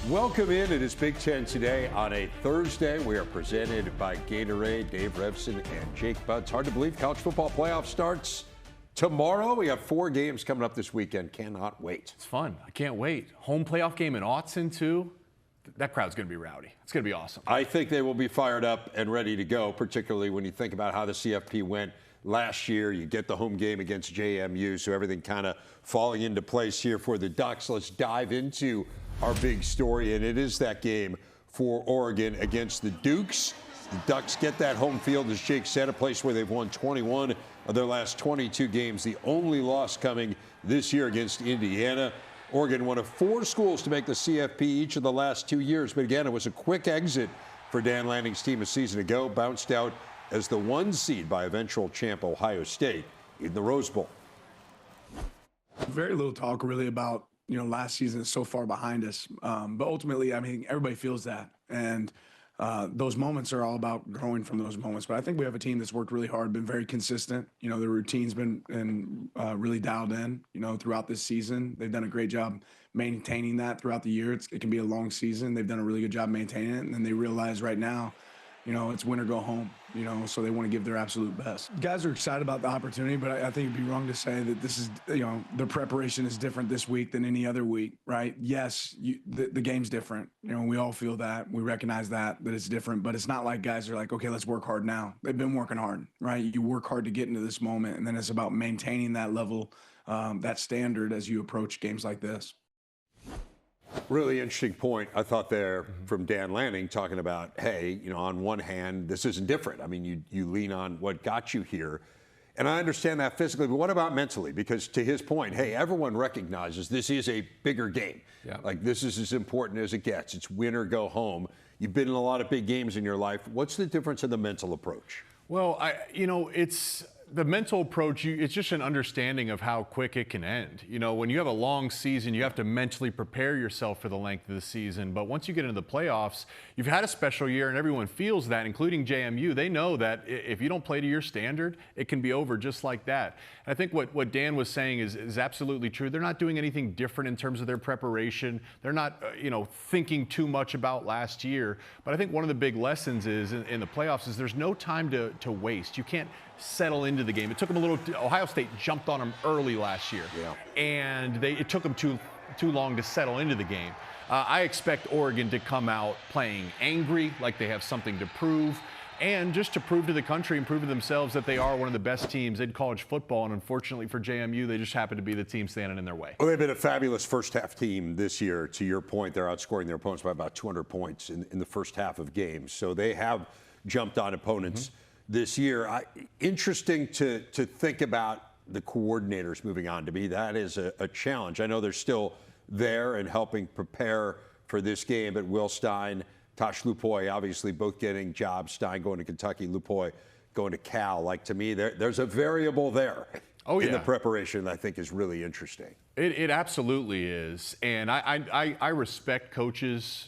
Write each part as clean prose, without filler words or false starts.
Welcome in. It is Big Ten Today on a Thursday. We are presented by Gatorade. Dave Revson and Jake Budd. It's hard to believe college football playoff starts tomorrow. We have 4 games coming up this weekend. Cannot wait. It's fun. I can't wait. Home playoff game in Autzen, too. That crowd's going to be rowdy. It's going to be awesome. I think they will be fired up and ready to go, particularly when you think about how the CFP went last year. You get the home game against JMU, so everything kind of falling into place here for the Ducks. Let's dive into our big story, and it is that game for Oregon against the Dukes. The Ducks get that home field, as Jake said, a place where they've won 21 of their last 22 games. The only loss coming this year against Indiana. Oregon, one of 4 schools to make the CFP each of the last 2 years. But again, it was a quick exit for Dan Lanning's team a season ago. Bounced out as the 1 seed by eventual champ Ohio State in the Rose Bowl. Very little talk really about, last season is so far behind us. But ultimately, I mean, everybody feels that. And those moments are all about growing from those moments. But I think we have a team that's worked really hard, been very consistent. The routine's been really dialed in, throughout this season. They've done a great job maintaining that throughout the year. It can be a long season. They've done a really good job maintaining it. And then they realize right now, it's win or go home, so they want to give their absolute best. Guys are excited about the opportunity, but I think it'd be wrong to say that this is, their preparation is different this week than any other week, right? Yes, the game's different. We all feel that. We recognize that it's different, but it's not like guys are like, okay, let's work hard now. They've been working hard, right? You work hard to get into this moment, and then it's about maintaining that level, that standard as you approach games like this. Really interesting point, I thought, there from Dan Lanning, talking about, hey, on one hand, this isn't different. I mean, you lean on what got you here. And I understand that physically, but what about mentally? Because to his point, hey, everyone recognizes this is a bigger game. Yeah. Like, this is as important as it gets. It's win or go home. You've been in a lot of big games in your life. What's the difference in the mental approach? Well, it's the mental approach, it's just an understanding of how quick it can end. When you have a long season, you have to mentally prepare yourself for the length of the season. But once you get into the playoffs, you've had a special year, and everyone feels that, including JMU. They know that if you don't play to your standard, it can be over just like that. And I think what Dan was saying is absolutely true. They're not doing anything different in terms of their preparation. They're not, thinking too much about last year. But I think one of the big lessons is in the playoffs is there's no time to waste. You can't settle into the game. It took them a little. Ohio State jumped on them early last year, and it took them too long to settle into the game. I expect Oregon to come out playing angry, like they have something to prove, and just to prove to the country and prove to themselves that they are one of the best teams in college football. And unfortunately for JMU, they just happen to be the team standing in their way. Well, they've been a fabulous first-half team this year. To your point, they're outscoring their opponents by about 200 points in the first half of games. So they have jumped on opponents this year. Interesting to think about the coordinators moving on. To me, that is a challenge. I know they're still there and helping prepare for this game, but Will Stein, Tosh Lupoy, obviously both getting jobs. Stein going to Kentucky, Lupoy going to Cal. Like, to me, there's a variable there in the preparation that I think is really interesting. It absolutely is. And I respect coaches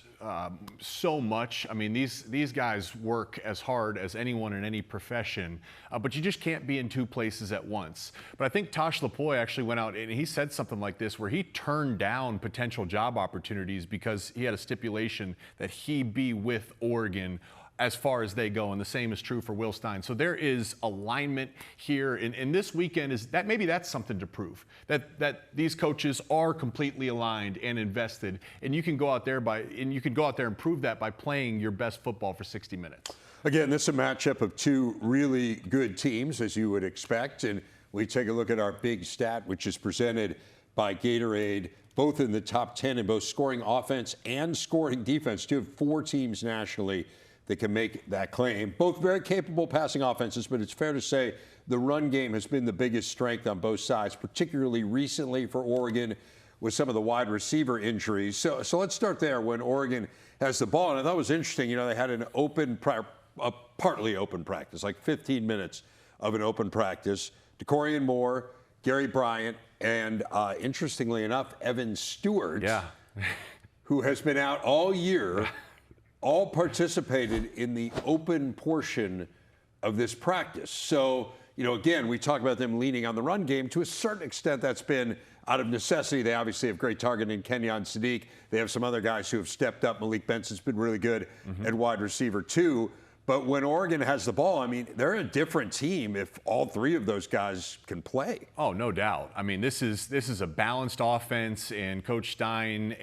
so much. I mean, these guys work as hard as anyone in any profession, but you just can't be in 2 places at once. But I think Tosh Lupoy actually went out and he said something like this, where he turned down potential job opportunities because he had a stipulation that he be with Oregon as far as they go, and the same is true for Will Stein. So there is alignment here, and this weekend is that maybe that's something to prove, that these coaches are completely aligned and invested, and you can go out there and prove that by playing your best football for 60 minutes. Again, this is a matchup of 2 really good teams, as you would expect, and we take a look at our big stat, which is presented by Gatorade, both in the top 10 in both scoring offense and scoring defense. 2 of 4 teams nationally that can make that claim. Both very capable passing offenses, but it's fair to say the run game has been the biggest strength on both sides, particularly recently for Oregon with some of the wide receiver injuries. So let's start there when Oregon has the ball. And I thought it was interesting, they had a partly open practice, like 15 minutes of an open practice. DeCorian Moore, Gary Bryant, and interestingly enough, Evan Stewart, who has been out all year, all participated in the open portion of this practice. So again, we talk about them leaning on the run game. To a certain extent, that's been out of necessity. They obviously have great target in Kenyon Sadiq. They have some other guys who have stepped up. Malik Benson's been really good at wide receiver too. But when Oregon has the ball, I mean, they're a different team if all three of those guys can play. Oh, no doubt. I mean, this is a balanced offense, and Coach Stein,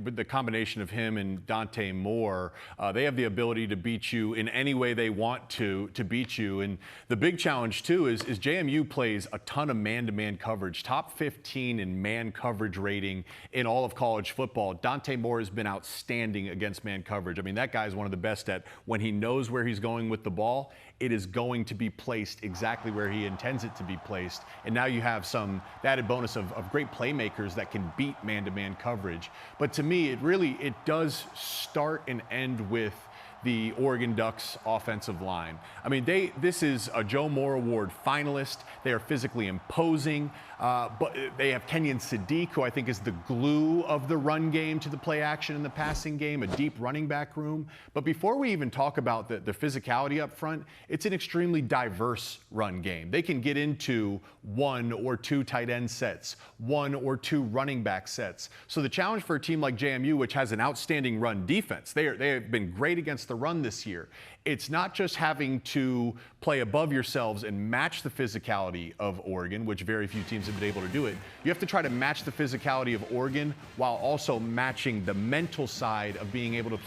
with the combination of him and Dante Moore, they have the ability to beat you in any way they want to beat you. And the big challenge, too, is JMU plays a ton of man-to-man coverage, top 15 in man coverage rating in all of college football. Dante Moore has been outstanding against man coverage. I mean, that guy is one of the best at when he knows where he's going with the ball, it is going to be placed exactly where he intends it to be placed. And now you have the added bonus of great playmakers that can beat man-to-man coverage. But to me, it does start and end with the Oregon Ducks offensive line. I mean, this is a Joe Moore Award finalist. They are physically imposing, but they have Kenyon Sadiq, who I think is the glue of the run game to the play action in the passing game, a deep running back room. But before we even talk about the physicality up front, it's an extremely diverse run game. They can get into 1 or 2 tight end sets, 1 or 2 running back sets. So the challenge for a team like JMU, which has an outstanding run defense, they have been great against the run this year. It's not just having to play above yourselves and match the physicality of Oregon, which very few teams have been able to do it. You have to try to match the physicality of Oregon while also matching the mental side of being able to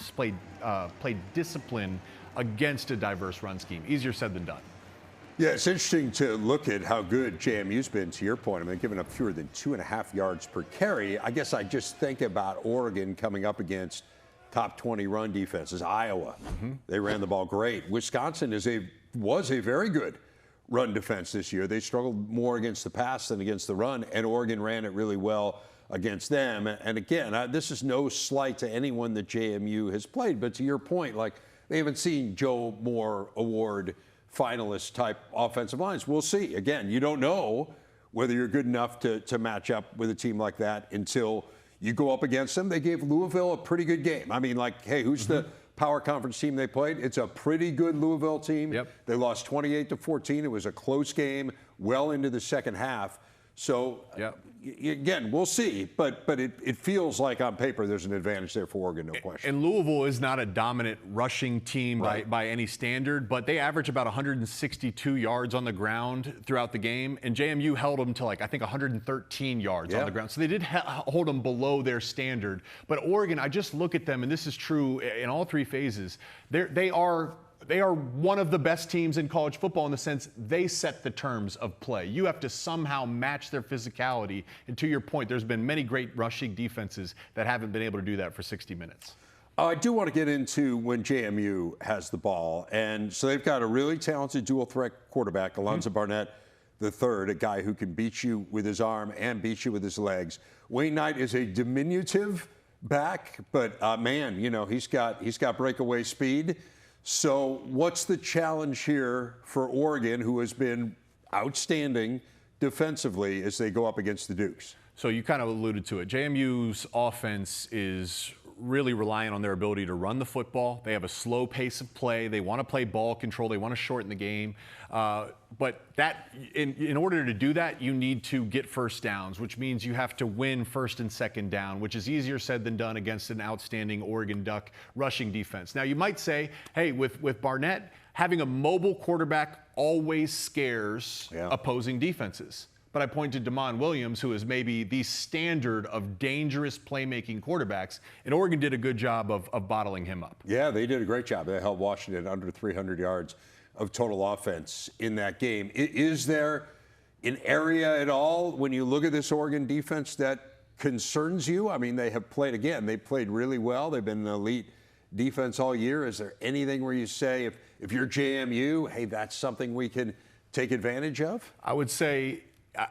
play discipline against a diverse run scheme. Easier said than done. Yeah, it's interesting to look at how good JMU's been, to your point. I mean, giving up fewer than 2.5 yards per carry. I guess I just think about Oregon coming up against top 20 run defenses. Iowa, they ran the ball great. Wisconsin was a very good run defense this year. They struggled more against the pass than against the run, and Oregon ran it really well against them. And again, this is no slight to anyone that JMU has played, but to your point, like, they haven't seen Joe Moore Award finalist type offensive lines. We'll see. Again, you don't know whether you're good enough to match up with a team like that until you go up against them. They gave Louisville a pretty good game. I mean, like, hey, who's the power conference team they played? It's a pretty good Louisville team. Yep. They lost 28-14. It was a close game well into the second half. So, again, we'll see. But it feels like on paper there's an advantage there for Oregon, no question. And Louisville is not a dominant rushing team by any standard, but they average about 162 yards on the ground throughout the game. And JMU held them to, I think 113 yards on the ground. So they did hold them below their standard. But Oregon, I just look at them, and this is true in all 3 phases. They are one of the best teams in college football in the sense they set the terms of play. You have to somehow match their physicality. And to your point, there's been many great rushing defenses that haven't been able to do that for 60 minutes. I do want to get into when JMU has the ball. And so they've got a really talented dual threat quarterback, Alonzo Barnett III, a guy who can beat you with his arm and beat you with his legs. Wayne Knight is a diminutive back, but man, he's got breakaway speed. So what's the challenge here for Oregon, who has been outstanding defensively as they go up against the Dukes? So you kind of alluded to it. JMU's offense is really relying on their ability to run the football. They have a slow pace of play. They want to play ball control. They want to shorten the game. But in order to do that, you need to get first downs, which means you have to win first and second down, which is easier said than done against an outstanding Oregon Duck rushing defense. Now, you might say, hey, with Barnett, having a mobile quarterback always scares opposing defenses. But I point to Damon Williams, who is maybe the standard of dangerous playmaking quarterbacks, and Oregon did a good job of bottling him up. Yeah, they did a great job. They held Washington under 300 yards of total offense in that game. Is there an area at all when you look at this Oregon defense that concerns you? I mean, they played really well. They've been an elite defense all year. Is there anything where you say, if you're JMU, hey, that's something we can take advantage of? I would say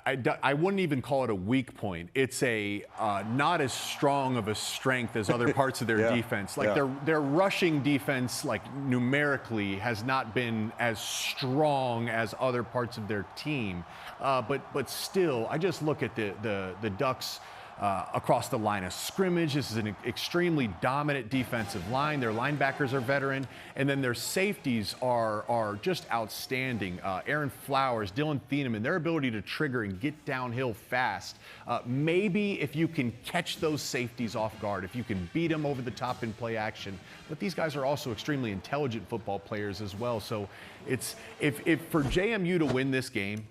I wouldn't even call it a weak point. It's a not as strong of a strength as other parts of their defense. Their rushing defense, numerically, has not been as strong as other parts of their team. But still, I just look at the Ducks' across the line of scrimmage. This is an extremely dominant defensive line. Their linebackers are veteran, and then their safeties are just outstanding. Aaron Flowers, Dylan Thieneman, their ability to trigger and get downhill fast. Maybe if you can catch those safeties off guard, if you can beat them over the top in play action. But these guys are also extremely intelligent football players as well. So it's if for JMU to win this game,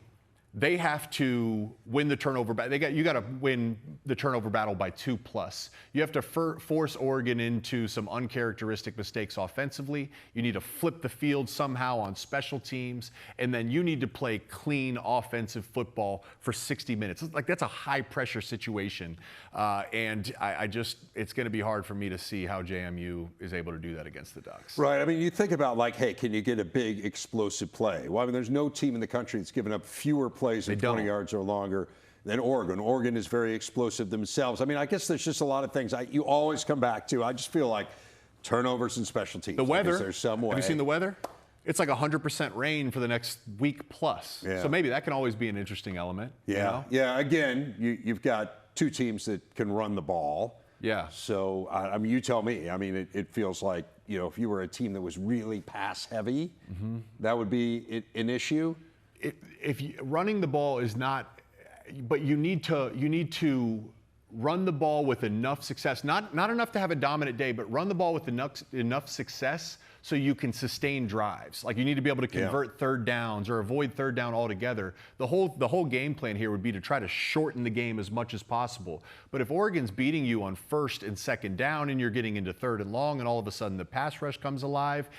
they have to win the turnover battle. You got to win the turnover battle by 2+. You have to force Oregon into some uncharacteristic mistakes offensively. You need to flip the field somehow on special teams, and then you need to play clean offensive football for 60 minutes. Like, that's a high pressure situation, and it's going to be hard for me to see how JMU is able to do that against the Ducks. Right. I mean, you think about, like, hey, can you get a big explosive play? Well, I mean, there's no team in the country that's given up fewer plays than 20 yards or longer than Oregon. Oregon is very explosive themselves. I mean, I guess there's just a lot of things you always come back to. I just feel like turnovers and special teams. The weather. There's some way. Have you seen the weather? It's like 100% rain for the next week plus. Yeah. So maybe that can always be an interesting element. Yeah. You know? Yeah. Again, you've got two teams that can run the ball. Yeah. So, I mean, you tell me. I mean, it feels like, if you were a team that was really pass heavy, that would be an issue. Running the ball is not, but you need to run the ball with enough success, not enough to have a dominant day, but run the ball with enough success so you can sustain drives. Like, you need to be able to convert third downs or avoid third down altogether. The whole game plan here would be to try to shorten the game as much as possible. But if Oregon's beating you on first and second down and you're getting into third and long and all of a sudden the pass rush comes alive,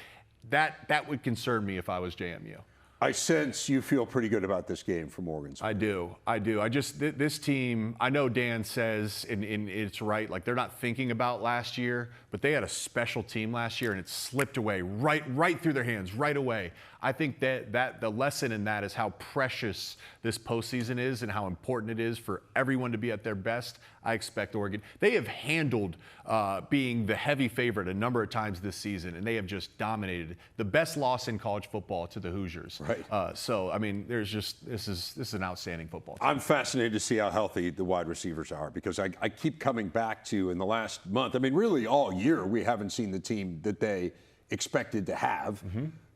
that would concern me if I was JMU. I sense you feel pretty good about this game from Oregon's. I do. This team, I know Dan says, and it's right, like, they're not thinking about last year, but they had a special team last year and it slipped away right through their hands right away. I think that the lesson in that is how precious this postseason is and how important it is for everyone to be at their best. I expect Oregon. They have handled being the heavy favorite a number of times this season, and they have just dominated. The best loss in college football to the Hoosiers. Right. So, I mean, this is an outstanding football team. I'm fascinated to see how healthy the wide receivers are, because I keep coming back to, in the last month, I mean, really all year, we haven't seen the team that they expected to have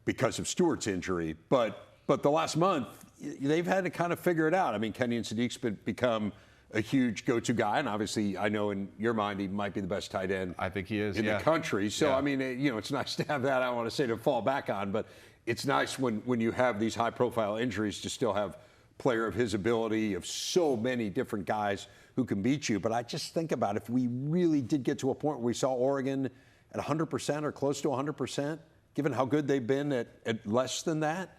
because of Stewart's injury. But the last month, they've had to kind of figure it out. I mean, Kenyon Sadiq's become a huge go-to guy, and obviously, I know in your mind he might be the best tight end. I think he is in the country. So I mean, it's nice to have that. I don't want to say to fall back on, but it's nice when you have these high-profile injuries to still have player of his ability, of so many different guys who can beat you. But I just think about if we really did get to a point where we saw Oregon at 100% or close to 100%, given how good they've been at less than that,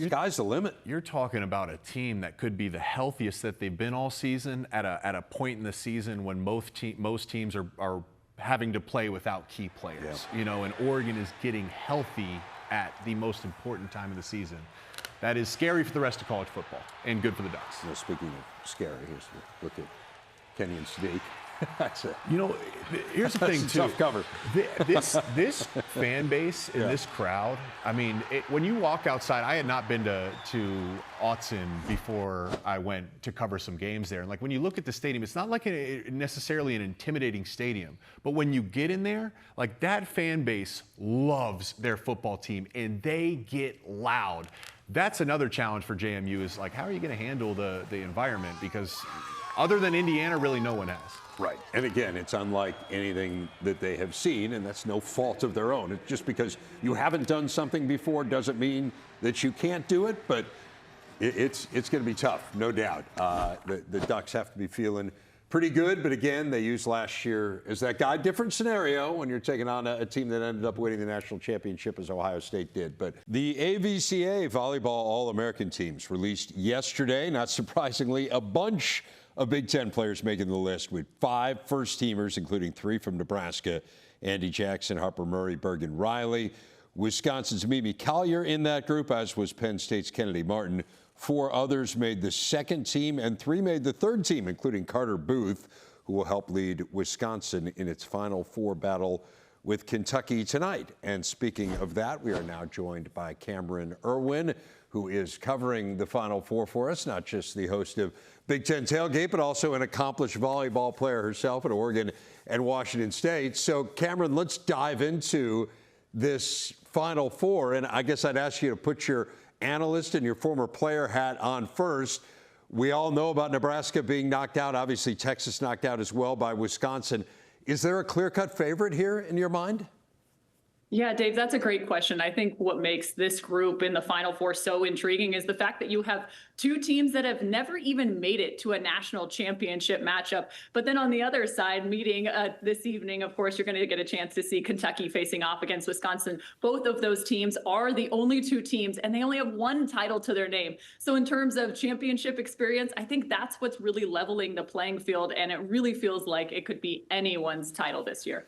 sky's the limit. You're talking about a team that could be the healthiest that they've been all season at a point in the season when most teams are having to play without key players. Yeah. And Oregon is getting healthy at the most important time of the season. That is scary for the rest of college football and good for the Ducks. Speaking of scary, here's a look at Kenyon Sadiq. Here's the thing, too. Tough cover. This fan base and this crowd, I mean, when you walk outside, I had not been to Autzen before I went to cover some games there. And, like, when you look at the stadium, it's not like necessarily an intimidating stadium. But when you get in there, like, that fan base loves their football team, and they get loud. That's another challenge for JMU is, like, how are you going to handle the environment? Because other than Indiana, really no one has. Right. And again, it's unlike anything that they have seen, and that's no fault of their own. It's just because you haven't done something before doesn't mean that you can't do it, but it's going to be tough, no doubt. The Ducks have to be feeling pretty good, but again, they used last year as that guy. Different scenario when you're taking on a team that ended up winning the national championship as Ohio State did. But the AVCA Volleyball All-American teams released yesterday, not surprisingly, a bunch of Big Ten players making the list, with 5 first-teamers, including 3 from Nebraska: Andy Jackson, Harper Murray, Bergen Riley. Wisconsin's Mimi Collier in that group, as was Penn State's Kennedy Martin. 4 others made the second team, and 3 made the third team, including Carter Booth, who will help lead Wisconsin in its Final Four battle with Kentucky tonight. And speaking of that, we are now joined by Cameron Irwin, who is covering the Final Four for us, not just the host of Big Ten tailgate, but also an accomplished volleyball player herself at Oregon and Washington State. So, Cameron, let's dive into this Final Four. And I guess I'd ask you to put your analyst and your former player hat on first. We all know about Nebraska being knocked out. Obviously, Texas knocked out as well by Wisconsin. Is there a clear-cut favorite here in your mind? Yeah, Dave, that's a great question. I think what makes this group in the Final Four so intriguing is the fact that you have two teams that have never even made it to a national championship matchup. But then on the other side, meeting this evening, of course, you're going to get a chance to see Kentucky facing off against Wisconsin. Both of those teams are the only two teams, and they only have one title to their name. So in terms of championship experience, I think that's what's really leveling the playing field, and it really feels like it could be anyone's title this year.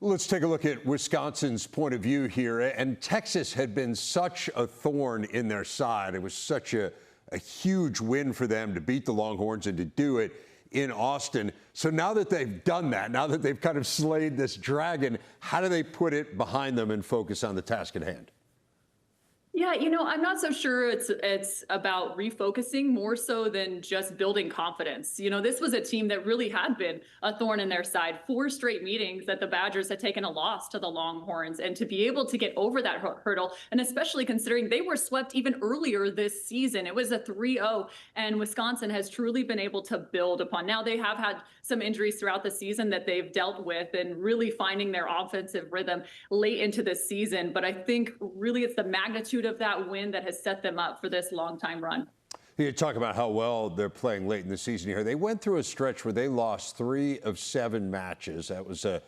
Let's take a look at Wisconsin's point of view here. And Texas had been such a thorn in their side. It was such a huge win for them to beat the Longhorns and to do it in Austin. So now that they've done that, now that they've kind of slayed this dragon, how do they put it behind them and focus on the task at hand? Yeah, I'm not so sure it's about refocusing more so than just building confidence. This was a team that really had been a thorn in their side. 4 straight meetings that the Badgers had taken a loss to the Longhorns, and to be able to get over that hurdle, and especially considering they were swept even earlier this season. It was a 3-0, and Wisconsin has truly been able to build upon. Now they have had some injuries throughout the season that they've dealt with, and really finding their offensive rhythm late into the season. But I think really it's the magnitude of that win that has set them up for this long time run. You talk about how well they're playing late in the season here. They went through a stretch where they lost 3 of 7 matches. That was a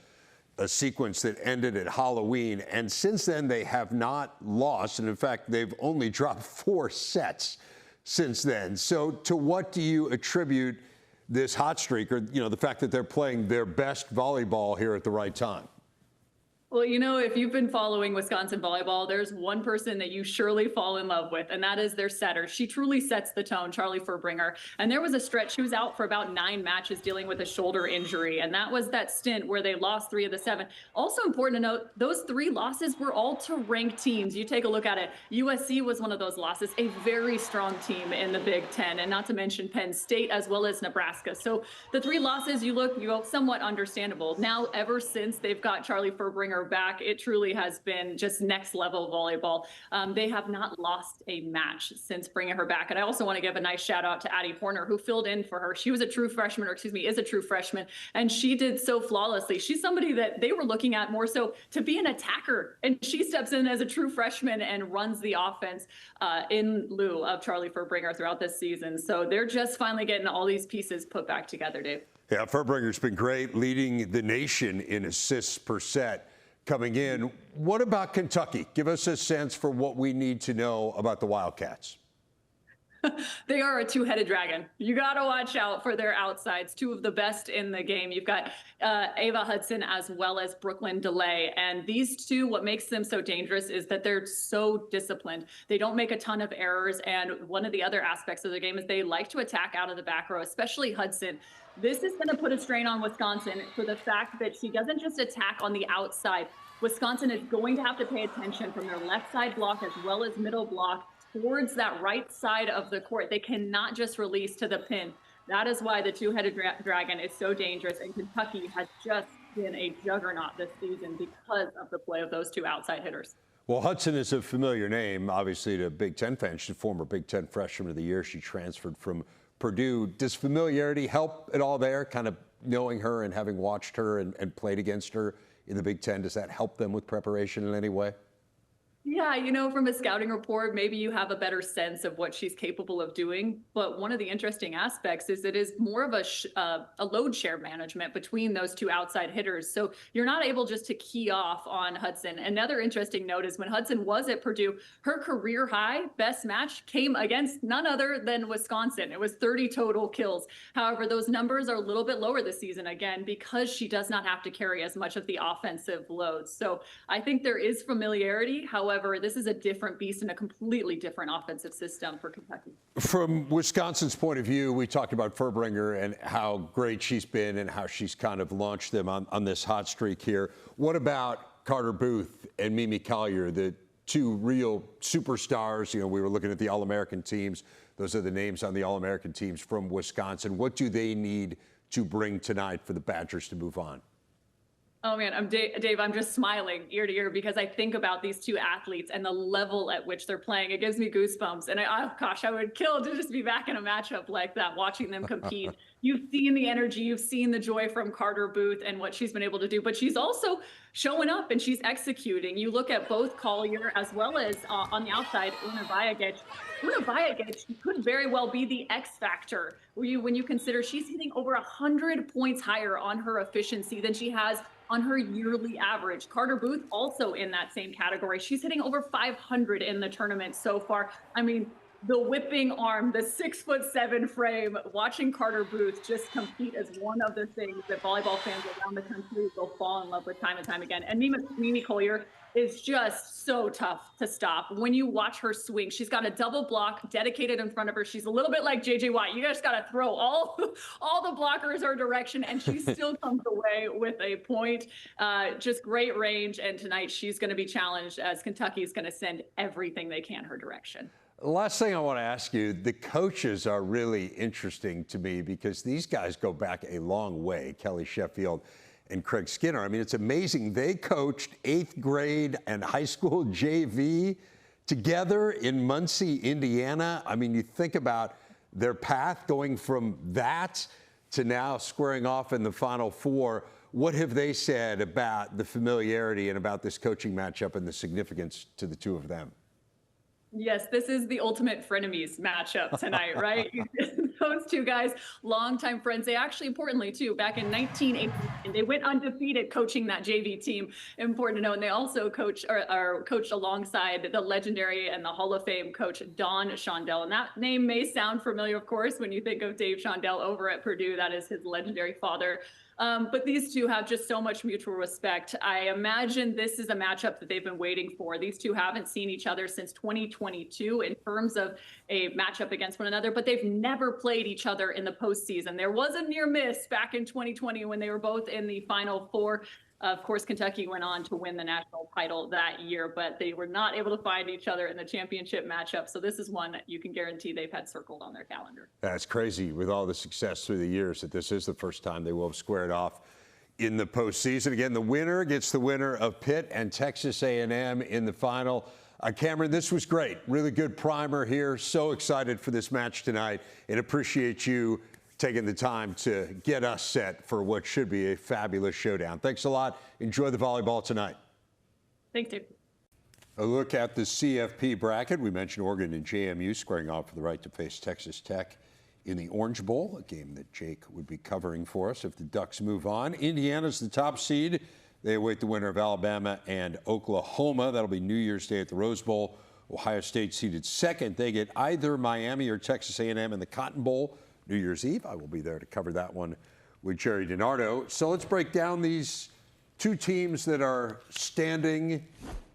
sequence that ended at Halloween. And since then, they have not lost. And in fact, they've only dropped 4 sets since then. So to what do you attribute this hot streak, or, the fact that they're playing their best volleyball here at the right time? Well, if you've been following Wisconsin volleyball, there's one person that you surely fall in love with, and that is their setter. She truly sets the tone, Charlie Furbringer. And there was a stretch, she was out for about 9 matches dealing with a shoulder injury, and that was that stint where they lost 3 of the 7. Also important to note, those 3 losses were all to ranked teams. You take a look at it. USC was one of those losses, a very strong team in the Big Ten, and not to mention Penn State as well as Nebraska. So the 3 losses, you go somewhat understandable. Now, ever since they've got Charlie Furbringer back, it truly has been just next level volleyball. They have not lost a match since bringing her back. And I also want to give a nice shout out to Addie Horner, who filled in for her. She was a true freshman, or is a true freshman, and she did so flawlessly. She's somebody that they were looking at more so to be an attacker, and she steps in as a true freshman and runs the offense in lieu of Charlie Furbringer throughout this season. So they're just finally getting all these pieces put back together, Dave. Yeah, Furbringer's been great, leading the nation in assists per set coming in. What about Kentucky? Give us a sense for what we need to know about the Wildcats. They are a 2-headed dragon. You got to watch out for their outsides, 2 of the best in the game. You've got Ava Hudson as well as Brooklyn DeLay. And these 2, what makes them so dangerous is that they're so disciplined. They don't make a ton of errors. And one of the other aspects of the game is they like to attack out of the back row, especially Hudson. This is going to put a strain on Wisconsin for the fact that she doesn't just attack on the outside. Wisconsin is going to have to pay attention from their left side block as well as middle block towards that right side of the court. They cannot just release to the pin. That is why the 2-headed dragon is so dangerous, and Kentucky has just been a juggernaut this season because of the play of those 2 outside hitters. Well, Hudson is a familiar name, obviously, to Big Ten fans. She's a former Big Ten Freshman of the Year. She transferred from Purdue. Does familiarity help at all there, kind of knowing her and having watched her and played against her in the Big Ten? Does that help them with preparation in any way? Yeah, from a scouting report, maybe you have a better sense of what she's capable of doing. But one of the interesting aspects is it is more of a load share management between those 2 outside hitters. So you're not able just to key off on Hudson. Another interesting note is when Hudson was at Purdue, her career high best match came against none other than Wisconsin. It was 30 total kills. However, those numbers are a little bit lower this season, again, because she does not have to carry as much of the offensive load. So I think there is familiarity. However, this is a different beast and a completely different offensive system for Kentucky. From Wisconsin's point of view, we talked about Furbringer and how great she's been and how she's kind of launched them on this hot streak here. What about Carter Booth and Mimi Collier, the 2 real superstars? We were looking at the All-American teams Those are the names on the All-American teams from Wisconsin. What do they need to bring tonight for the Badgers to move on? Oh man, Dave, I'm just smiling ear to ear because I think about these two athletes and the level at which they're playing. It gives me goosebumps. And I would kill to just be back in a matchup like that, watching them compete. You've seen the energy, you've seen the joy from Carter Booth and what she's been able to do, but she's also showing up and she's executing. You look at both Collier as well as on the outside, Una Vajagic. Una Vajagic could very well be the X factor when you consider she's hitting over 100 points higher on her efficiency than she has on her yearly average. Carter Booth also in that same category. She's hitting over 500 in the tournament so far. I mean, the whipping arm, the 6'7" frame, watching Carter Booth just compete is one of the things that volleyball fans around the country will fall in love with time and time again. And Mimi Collier is just so tough to stop. When you watch her swing, she's got a double block dedicated in front of her. She's a little bit like JJ Watt. You just got to throw all the blockers her direction, and she still comes away with a point. Just great range. And tonight she's going to be challenged as Kentucky is going to send everything they can her direction. Last thing I want to ask you, the coaches are really interesting to me because these guys go back a long way, Kelly Sheffield and Craig Skinner. I mean, it's amazing. They coached 8th grade and high school JV together in Muncie, Indiana. I mean, you think about their path going from that to now squaring off in the Final Four. What have they said about the familiarity and about this coaching matchup and the significance to the two of them? Yes, this is the ultimate frenemies matchup tonight, right? Those two guys, longtime friends. They actually, importantly, too, back in 1989, they went undefeated coaching that JV team. Important to know. And they also coached alongside the legendary and the Hall of Fame coach, Don Shondell. And that name may sound familiar, of course, when you think of Dave Shondell over at Purdue. That is his legendary father. But these two have just so much mutual respect. I imagine this is a matchup that they've been waiting for. These two haven't seen each other since 2022 in terms of a matchup against one another, but they've never played each other in the postseason. There was a near miss back in 2020 when they were both in the Final Four. Of course, Kentucky went on to win the national title that year, but they were not able to find each other in the championship matchup. So this is one that you can guarantee they've had circled on their calendar. That's crazy with all the success through the years that this is the first time they will have squared off in the postseason. Again, the winner gets the winner of Pitt and Texas A&M in the final. Cameron, this was great. Really good primer here. So excited for this match tonight and appreciate you taking the time to get us set for what should be a fabulous showdown. Thanks a lot. Enjoy the volleyball tonight. Thanks, Dave. A look at the CFP bracket. We mentioned Oregon and JMU squaring off for the right to face Texas Tech in the Orange Bowl, a game that Jake would be covering for us if the Ducks move on. Indiana's the top seed. They await the winner of Alabama and Oklahoma. That'll be New Year's Day at the Rose Bowl. Ohio State seeded second. They get either Miami or Texas A&M in the Cotton Bowl New Year's Eve. I will be there to cover that one with Jerry DiNardo. So let's break down these two teams that are standing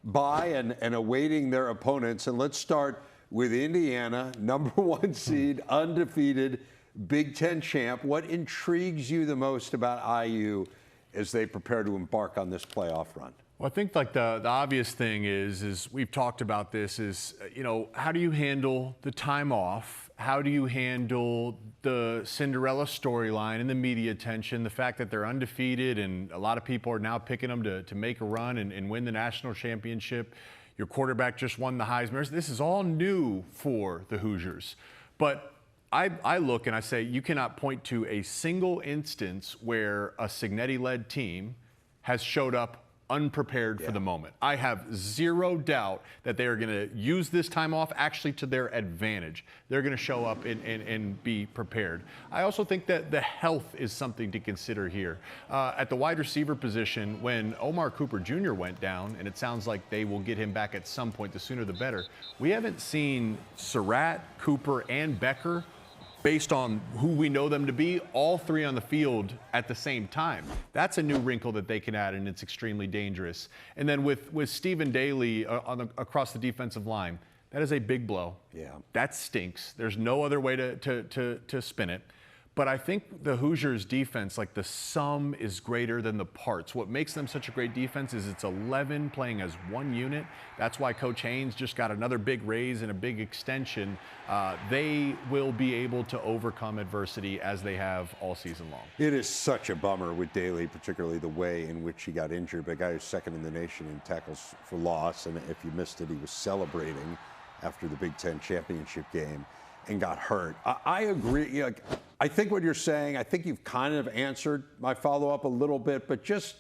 by and awaiting their opponents. And let's start with Indiana, #1 seed, undefeated, Big Ten champ. What intrigues you the most about IU as they prepare to embark on this playoff run? Well, I think like the obvious thing is we've talked about this is, how do you handle the time off? How do you handle the Cinderella storyline and the media attention, the fact that they're undefeated and a lot of people are now picking them to make a run and win the national championship? Your quarterback just won the Heisman. This is all new for the Hoosiers. But I look and I say you cannot point to a single instance where a Signetti-led team has showed up unprepared for the moment. I have zero doubt that they are going to use this time off actually to their advantage. They're going to show up and be prepared. I also think that the health is something to consider here. At the wide receiver position, when Omar Cooper Jr. went down, and it sounds like they will get him back at some point, the sooner the better, we haven't seen Surratt, Cooper, and Becker, based on who we know them to be, all three on the field at the same time. That's a new wrinkle that they can add, and it's extremely dangerous. And then with Stephen Daly across the defensive line, that is a big blow. Yeah. That stinks. There's no other way to spin it. But I think the Hoosiers defense, like the sum is greater than the parts. What makes them such a great defense is it's 11 playing as one unit. That's why Coach Haynes just got another big raise and a big extension. They will be able to overcome adversity as they have all season long. It is such a bummer with Daly, particularly the way in which he got injured. But a guy who's second in the nation in tackles for loss, and if you missed it, he was celebrating after the Big Ten championship game and got hurt. I agree. I think what you're saying, I think you've kind of answered my follow-up a little bit, but just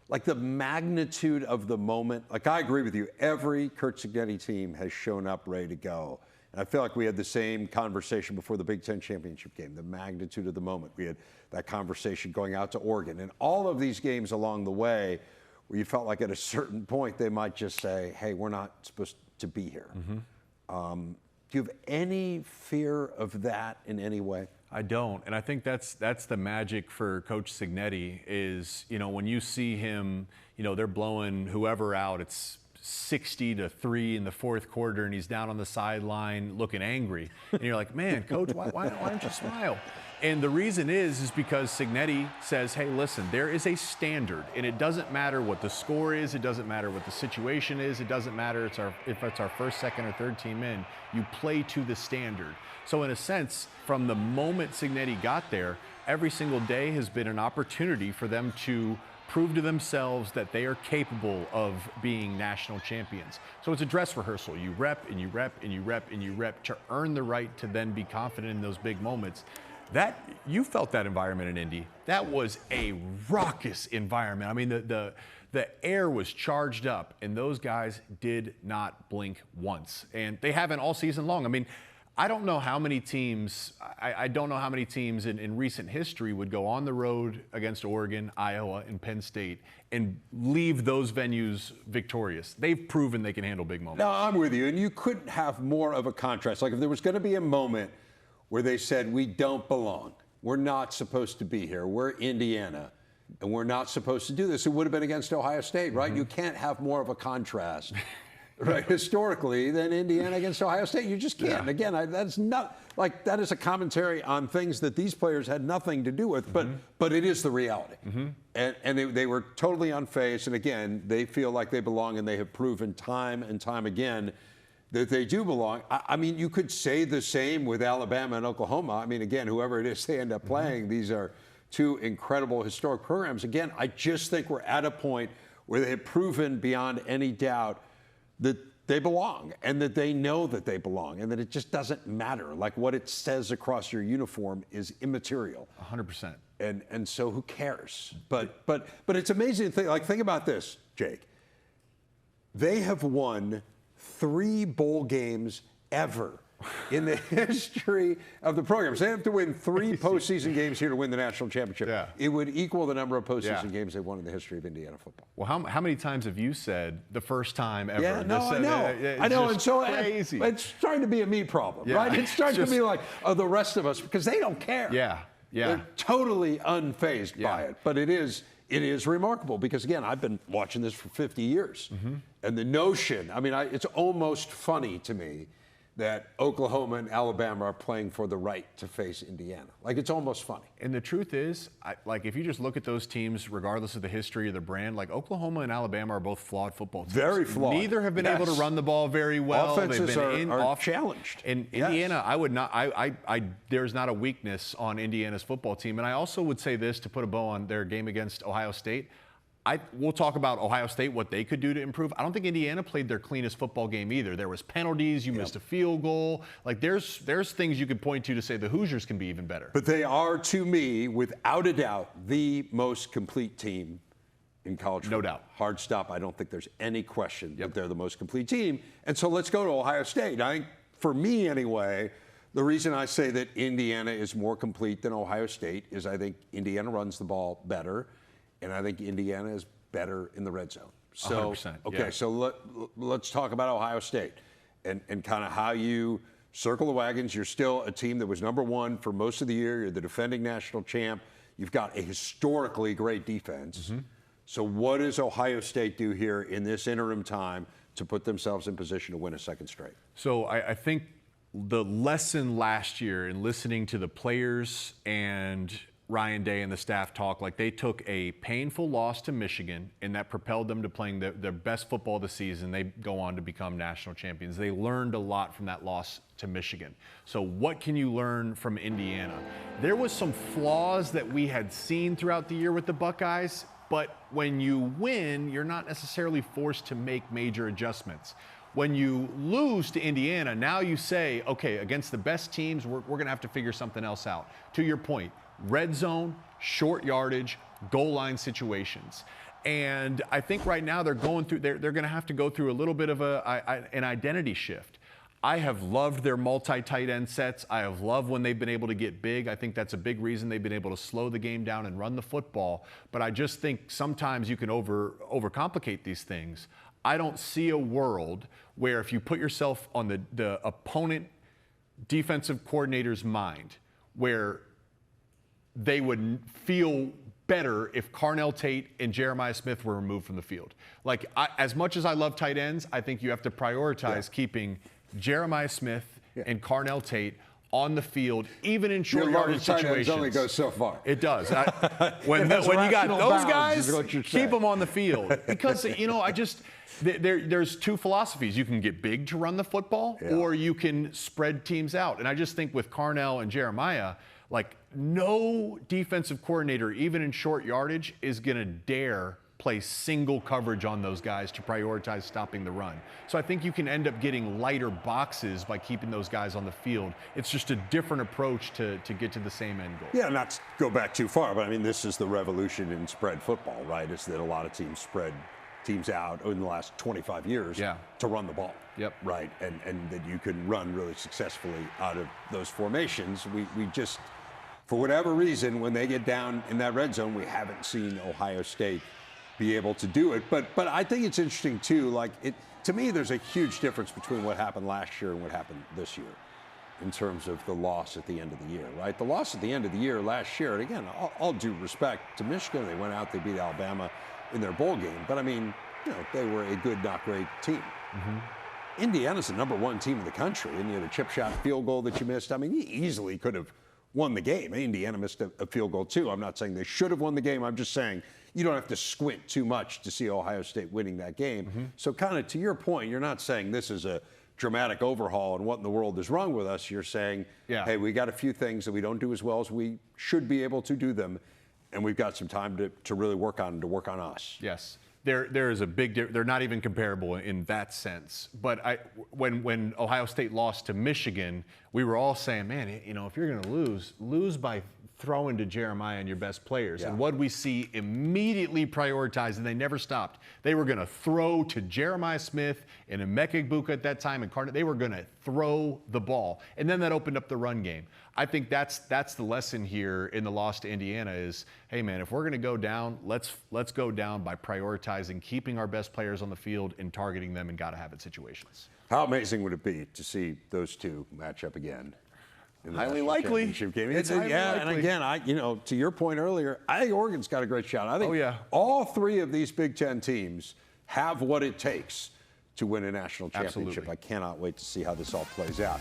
like the magnitude of the moment, like I agree with you. Every Kurt Cignetti team has shown up ready to go. And I feel like we had the same conversation before the Big Ten championship game, the magnitude of the moment. We had that conversation going out to Oregon. And all of these games along the way where you felt like at a certain point they might just say, hey, we're not supposed to be here. Do you have any fear of that in any way? I don't, and I think that's the magic for Coach Cignetti is, when you see him, they're blowing whoever out, it's 60-3 in the fourth quarter, and he's down on the sideline looking angry, and you're like, man, Coach, why don't you smile? And the reason is because Cignetti says, hey, listen, there is a standard, and it doesn't matter what the score is, it doesn't matter what the situation is, it doesn't matter if it's our first, second, or third team in, you play to the standard. So in a sense, from the moment Cignetti got there, every single day has been an opportunity for them to prove to themselves that they are capable of being national champions. So it's a dress rehearsal. You rep and you rep and you rep and you rep to earn the right to then be confident in those big moments. That you felt that environment in Indy. That was a raucous environment. I mean, the air was charged up, and those guys did not blink once, and they haven't all season long. I mean, I don't know how many teams. I don't know how many teams in recent history would go on the road against Oregon, Iowa, and Penn State and leave those venues victorious. They've proven they can handle big moments. No, I'm with you, and you couldn't have more of a contrast. Like if there was going to be a moment where they said, we don't belong. We're not supposed to be here. We're Indiana, and we're not supposed to do this. It would have been against Ohio State, right? You can't have more of a contrast, right, historically, than Indiana against Ohio State. You just can't. Yeah. Again, that's not, like, that is a commentary on things that these players had nothing to do with, but it is the reality. And they were totally unfazed, and again, they feel like they belong, and they have proven time and time again that they do belong. I mean, you could say the same with Alabama and Oklahoma. I mean, again, whoever it is they end up playing, these are two incredible historic programs. Again, I just think we're at a point where they have proven beyond any doubt that they belong and that they know that they belong and that it just doesn't matter. Like what it says across your uniform is immaterial. 100%. And so who cares? But it's amazing to think, like, think about this, Jake. They have won 3 bowl games ever in the history of the program. So they have to win 3 postseason games here to win the national championship. Yeah. It would equal the number of postseason games they've won in the history of Indiana football. Well, how many times have you said the first time ever? Yeah, no, I know. I know, and so crazy. It's starting to be a me problem, right? It's starting to be like the rest of us because they don't care. Yeah. They're totally unfazed by it. But it is remarkable because, again, I've been watching this for 50 years. And the notion, I mean, it's almost funny to me that Oklahoma and Alabama are playing for the right to face Indiana. Like, it's almost funny. And the truth is, like, if you just look at those teams, regardless of the history of the brand, like Oklahoma and Alabama are both flawed football teams. Very flawed. Neither have been able to run the ball very well. Offenses They've been are challenged. In Indiana, I would not. There's not a weakness on Indiana's football team. And I also would say this to put a bow on their game against Ohio State. We'll talk about Ohio State, what they could do to improve. I don't think Indiana played their cleanest football game either. There was penalties, you missed a field goal. Like there's things you could point to say the Hoosiers can be even better. But they are, to me, without a doubt, the most complete team in college football. No doubt. Hard stop. I don't think there's any question that they're the most complete team. And so let's go to Ohio State. I think, for me anyway, the reason I say that Indiana is more complete than Ohio State is I think Indiana runs the ball better. And I think Indiana is better in the red zone. So, 100%. Okay, so let's talk about Ohio State and kind of how you circle the wagons. You're still a team that was #1 for most of the year. You're the defending national champ. You've got a historically great defense. So what does Ohio State do here in this interim time to put themselves in position to win a second straight? So I think the lesson last year in listening to the players and Ryan Day and the staff talk, like they took a painful loss to Michigan, and that propelled them to playing their best football of the season. They go on to become national champions. They learned a lot from that loss to Michigan. So what can you learn from Indiana? There was some flaws that we had seen throughout the year with the Buckeyes, but when you win, you're not necessarily forced to make major adjustments. When you lose to Indiana, now you say, okay, against the best teams, we're going to have to figure something else out. To your point, red zone, short yardage, goal line situations. And I think right now they're going through, they're going to have to go through a little bit of an identity shift. I have loved their multi-tight end sets. I have loved when they've been able to get big. I think that's a big reason they've been able to slow the game down and run the football. But I just think sometimes you can overcomplicate these things. I don't see a world where if you put yourself on the opponent defensive coordinator's mind, where they would feel better if Carnell Tate and Jeremiah Smith were removed from the field. Like, as much as I love tight ends, I think you have to prioritize keeping Jeremiah Smith and Carnell Tate on the field, even in short yardage situations. It only goes so far. It does. When you got those guys, keep them on the field. Because, you know, there's two philosophies. You can get big to run the football, or you can spread teams out. And I just think with Carnell and Jeremiah, like, no defensive coordinator, even in short yardage, is going to dare play single coverage on those guys to prioritize stopping the run. So I think you can end up getting lighter boxes by keeping those guys on the field. It's just a different approach to get to the same end goal. Yeah, not to go back too far, but I mean, this is the revolution in spread football, right? It's that a lot of teams spread teams out in the last 25 years to run the ball. Yep. Right, and that you can run really successfully out of those formations. We just, for whatever reason, when they get down in that red zone, we haven't seen Ohio State be able to do it. But I think it's interesting too. Like, to me, there's a huge difference between what happened last year and what happened this year, in terms of the loss at the end of the year. Right, the loss at the end of the year last year, and again, all due respect to Michigan, they went out, they beat Alabama in their bowl game. But I mean, you know, they were a good, not great team. Indiana's the #1 team in the country, and you had a chip shot field goal that you missed. I mean, you easily could have won the game. Indiana missed a field goal too. I'm not saying they should have won the game. I'm just saying you don't have to squint too much to see Ohio State winning that game. So kind of to your point, you're not saying this is a dramatic overhaul and what in the world is wrong with us. You're saying, hey, we got a few things that we don't do as well as we should be able to do them, and we've got some time to really work on us. Yes. There is a big difference. They're not even comparable in that sense. But when Ohio State lost to Michigan, we were all saying, man, you know, if you're going to lose by throwing to Jeremiah and your best players. And what we see immediately prioritized, and they never stopped. They were going to throw to Jeremiah Smith and Emeka Egbuka at that time, and Carter. They were going to throw the ball, and then that opened up the run game. I think that's the lesson here in the loss to Indiana is, hey man, if we're going to go down, let's go down by prioritizing keeping our best players on the field and targeting them in gotta-have-it situations. How amazing would it be to see those two match up again? Highly likely. Game. It's highly likely. And again, you know, to your point earlier, I think Oregon's got a great shot. I think all three of these Big Ten teams have what it takes to win a national championship. Absolutely. I cannot wait to see how this all plays out.